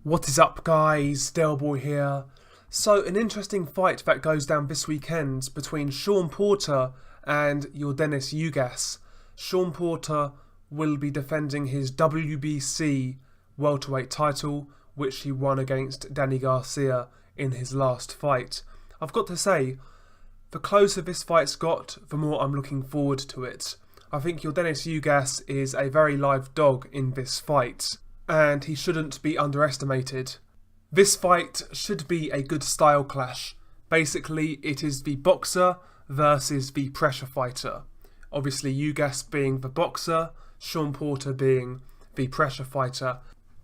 What is up, guys? Delboy here. So, an interesting fight that goes down this weekend between Shawn Porter and Yordenis Ugas. Shawn Porter will be defending his WBC welterweight title, which he won against Danny Garcia in his last fight. I've got to say, the closer this fight's got, the more I'm looking forward to it. I think Yordenis Ugas is a very live dog in this fight, and he shouldn't be underestimated. This fight should be a good style clash. Basically, it is the boxer versus the pressure fighter. Obviously, Ugas being the boxer, Shawn Porter being the pressure fighter.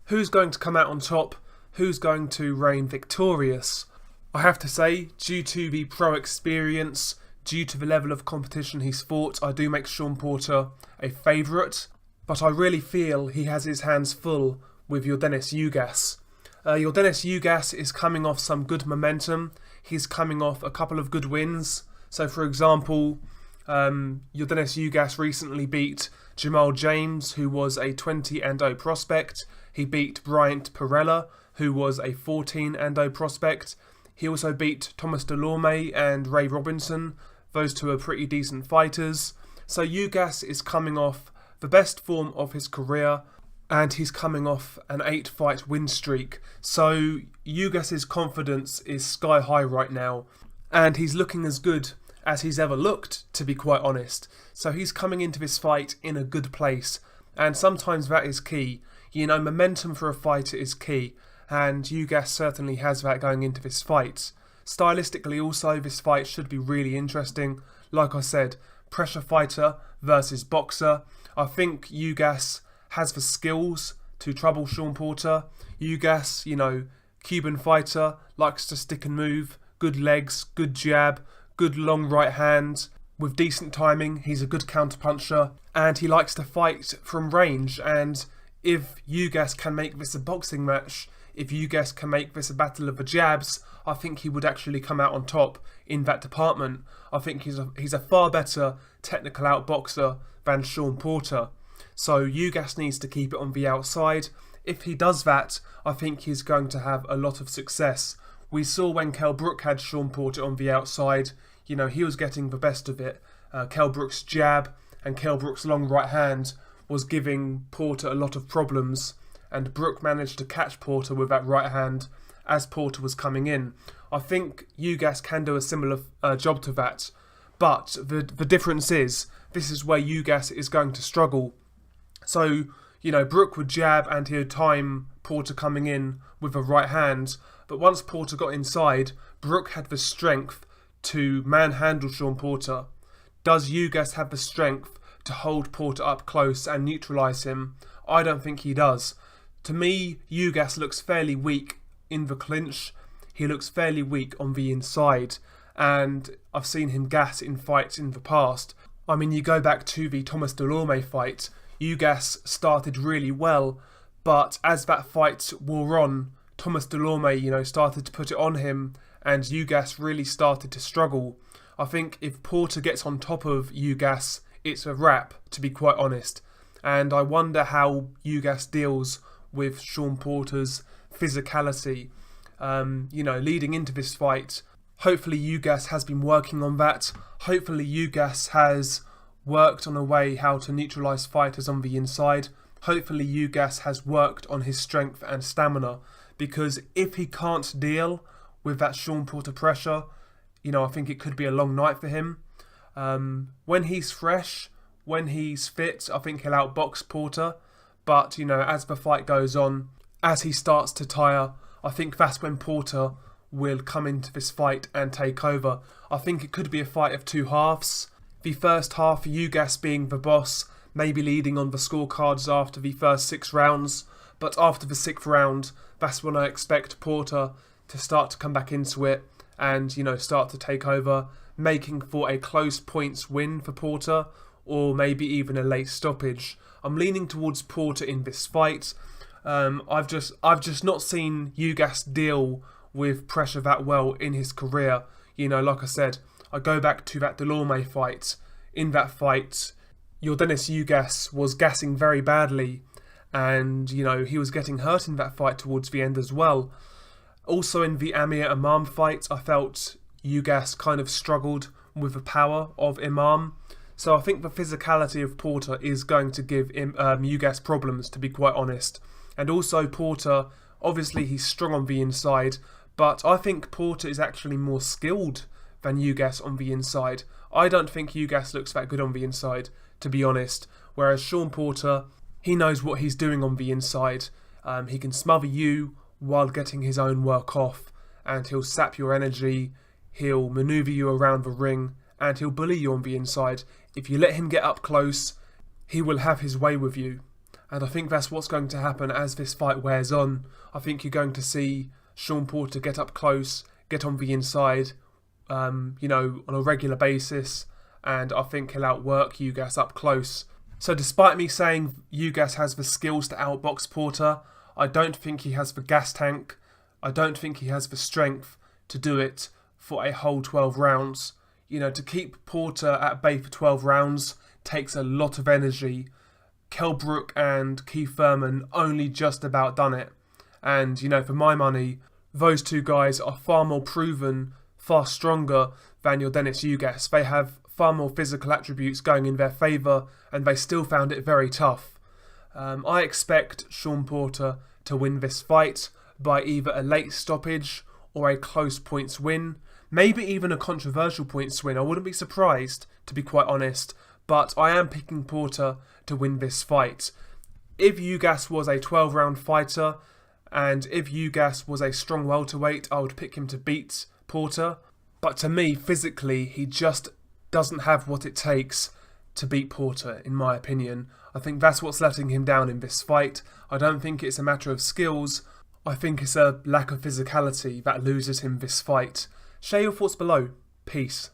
Who's going to come out on top? Who's going to reign victorious? I have to say, due to the pro experience, due to the level of competition he's fought, I do make Shawn Porter a favourite. But I really feel he has his hands full with Yordenis Ugas. Yordenis Ugas is coming off some good momentum. He's coming off a couple of good wins. So, for example, Yordenis Ugas recently beat Jamal James, who was a 20-0 prospect. He beat Bryant Perella, who was a 14-0 prospect. He also beat Thomas Delorme and Ray Robinson. Those two are pretty decent fighters. So Ugas is coming off the best form of his career, and he's coming off an 8-fight win streak. So Ugas's confidence is sky high right now, and he's looking as good as he's ever looked, to be quite honest. So he's coming into this fight in a good place, and sometimes that is key. You know, momentum for a fighter is key, and Ugas certainly has that going into this fight. Stylistically also, this fight should be really interesting. Like I said, pressure fighter versus boxer. I think Ugas has the skills to trouble Shawn Porter. Ugas, you know, Cuban fighter, likes to stick and move, good legs, good jab, good long right hand. With decent timing, he's a good counter-puncher, and he likes to fight from range. And if Ugas can make this a boxing match, if Ugas can make this a battle of the jabs, I think he would actually come out on top in that department. I think he's a far better technical outboxer than Shawn Porter. So Ugas needs to keep it on the outside. If he does that, I think he's going to have a lot of success. We saw when Kell Brook had Shawn Porter on the outside, you know, he was getting the best of it. Kell Brook's jab and Kell Brook's long right hand was giving Porter a lot of problems, and Brook managed to catch Porter with that right hand as Porter was coming in. I think Ugas can do a similar job to that, but the difference is, this is where Ugas is going to struggle. So, you know, Brook would jab and he would time Porter coming in with a right hand, but once Porter got inside, Brook had the strength to manhandle Shawn Porter. Does Ugas have the strength to hold Porter up close and neutralise him? I don't think he does. To me, Ugas looks fairly weak in the clinch. He looks fairly weak on the inside, and I've seen him gas in fights in the past. I mean, you go back to the Thomas Delorme fight, Ugas started really well, but as that fight wore on, Thomas Delorme, you know, started to put it on him, and Ugas really started to struggle. I think if Porter gets on top of Ugas, it's a wrap, to be quite honest. And I wonder how Ugas deals with Shawn Porter's physicality. You know, leading into this fight, hopefully Ugas has been working on that. Hopefully Ugas has worked on a way how to neutralise fighters on the inside. Hopefully Ugas has worked on his strength and stamina, because if he can't deal with that Shawn Porter pressure, you know, I think it could be a long night for him. When he's fresh, when he's fit, I think he'll outbox Porter. But, you know, as the fight goes on, as he starts to tire, I think that's when Porter will come into this fight and take over. I think it could be a fight of two halves. The first half, Ugas being the boss, maybe leading on the scorecards after the first 6 rounds. But after the 6th round, that's when I expect Porter to start to come back into it and, you know, start to take over, making for a close points win for Porter, or maybe even a late stoppage. I'm leaning towards Porter in this fight. I've just not seen Ugas deal with pressure that well in his career. You know, like I said, I go back to that Delorme fight. In that fight, Yordenis Ugas was gassing very badly, and, he was getting hurt in that fight towards the end as well. Also in the Amir Imam fight, I felt Ugas kind of struggled with the power of Imam. So I think the physicality of Porter is going to give Ugas problems, to be quite honest. And also Porter, obviously he's strong on the inside, but I think Porter is actually more skilled than Ugas on the inside. I don't think Ugas looks that good on the inside, to be honest. Whereas Shawn Porter, he knows what he's doing on the inside. He can smother you while getting his own work off, and he'll sap your energy, he'll manoeuvre you around the ring, and he'll bully you on the inside. If you let him get up close, he will have his way with you. And I think that's what's going to happen as this fight wears on. I think you're going to see Shawn Porter get up close, get on the inside, on a regular basis, and I think he'll outwork Ugas up close. So despite me saying Ugas has the skills to outbox Porter, I don't think he has the gas tank. I don't think he has the strength to do it for a whole 12 rounds. To keep Porter at bay for 12 rounds takes a lot of energy. Kell Brook and Keith Thurman only just about done it. And, for my money, those two guys are far more proven, far stronger than Yordenis Ugas. They have far more physical attributes going in their favour, and they still found it very tough. I expect Shawn Porter to win this fight by either a late stoppage or a close points win. Maybe even a controversial points win. I wouldn't be surprised, to be quite honest. But I am picking Porter to win this fight. If Ugas was a 12-round fighter, and if Ugas was a strong welterweight, I would pick him to beat Porter. But to me, physically, he just doesn't have what it takes to beat Porter, in my opinion. I think that's what's letting him down in this fight. I don't think it's a matter of skills. I think it's a lack of physicality that loses him this fight. Share your thoughts below. Peace.